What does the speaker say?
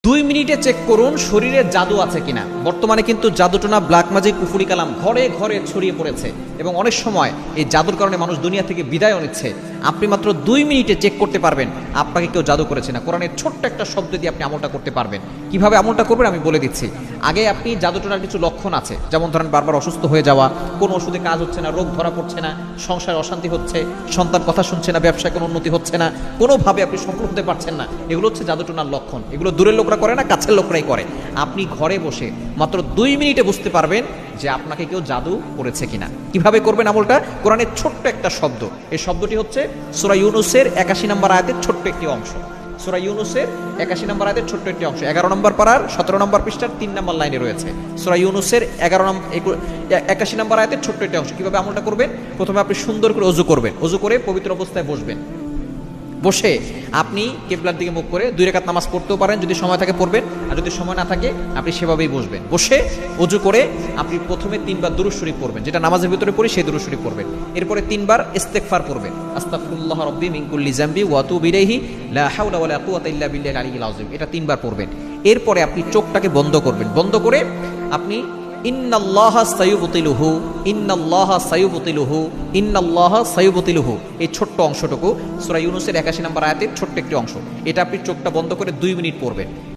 2 মিনিটে চেক করুন শরীরে জাদু আছে কিনা। বর্তমানে কিন্তু জাদুটোনা, ব্ল্যাক ম্যাজিক, কুফুরি কালাম ঘরে ঘরে ছড়িয়ে পড়েছে এবং অনেক সময় এই জাদুর কারণে মানুষ দুনিয়া থেকে বিদায়ও নিচ্ছে। আপনি মাত্র 2 মিনিটে চেক করতে পারবেন আপনাকে কেউ জাদু করেছে না। কোরআনের ছোট্ট একটা শব্দ দিয়ে আপনি আমলটা করতে পারবেন। কিভাবে আমলটা করবেন আমি বলে দিচ্ছি। আগে আপনি জাদুটোনার কিছু লক্ষণ আছে, যেমন ধরেন বারবার অসুস্থ হয়ে যাওয়া, কোনো ওষুধে কাজ হচ্ছে না, রোগ ধরা পড়ছে না, সংসারে অশান্তি হচ্ছে, সন্তান কথা শুনছে না, ব্যবসায় কোনো উন্নতি হচ্ছে না, কোনোভাবে আপনি সফল হতে পারছেন না, এগুলো হচ্ছে জাদুটোনার লক্ষণ। এগুলো দূরের লোকরা করে না, কাছের লোকরাই করে। আপনি ঘরে বসে মাত্র 2 মিনিটে বুঝতে পারবেন যে আপনাকে কেউ জাদু করেছে কিনা। কিভাবে করবেন আমলটা? কোরআনের ছোট্ট একটা শব্দ, এই শব্দটি হচ্ছে সূরা ইউনূসের 81 নম্বর আয়াতের ছোট্ট একটি অংশ। সূরা ইউনূসের 81 নম্বর আয়াতের ছোট্ট একটি অংশ, 11 নম্বর পারার 17 নম্বর পৃষ্ঠার 3 নম্বর লাইনে রয়েছে। সূরা ইউনূসের 81 নম্বর আয়াতের ছোট্ট একটি অংশ। কিভাবে আমলটা করবেন? প্রথমে আপনি সুন্দর করে ওযু করবেন। ওযু করে পবিত্র অবস্থায় বসবেন। বসে আপনি কিবলার দিকে মুখ করে 2 রাকাত নামাজ পড়তেও পারেন, যদি সময় থাকে পড়বেন, আর যদি সময় না থাকে আপনি সেভাবেই বসবেন। বসে ওযু করে আপনি প্রথমে 3 বার দুরূদ শরীফ পড়বেন, যেটা নামাজের ভিতরে পড়ি সেই দুরূদ শরীফ পড়বেন। এরপরে 3 বার ইস্তেগফার পড়বেন, আস্তাগফিরুল্লাহ রাব্বি মিন কুল্লি যামবি ওয়া আতুবু ইলাইহি লা হাওলা ওয়ালা কুওয়াতা ইল্লা বিল্লাহিল আলিয়্যিল আযীম, এটা 3 বার পড়বেন। এরপরে আপনি চোখটাকে বন্ধ করবেন। বন্ধ করে আপনি ইন্নাল্লাহা সায়ুবতিলুহু, ইন্নাল্লাহা সায়ুবতিলুহু, ইন্নাল্লাহা সায়ুবতিলুহু, এই ছোট্ট অংশটুকু সূরা ইউনূসের 81 নম্বর আয়াতের ছোট্ট একটি অংশ, এটা আপনি চোখটা বন্ধ করে 2 মিনিট পড়বেন।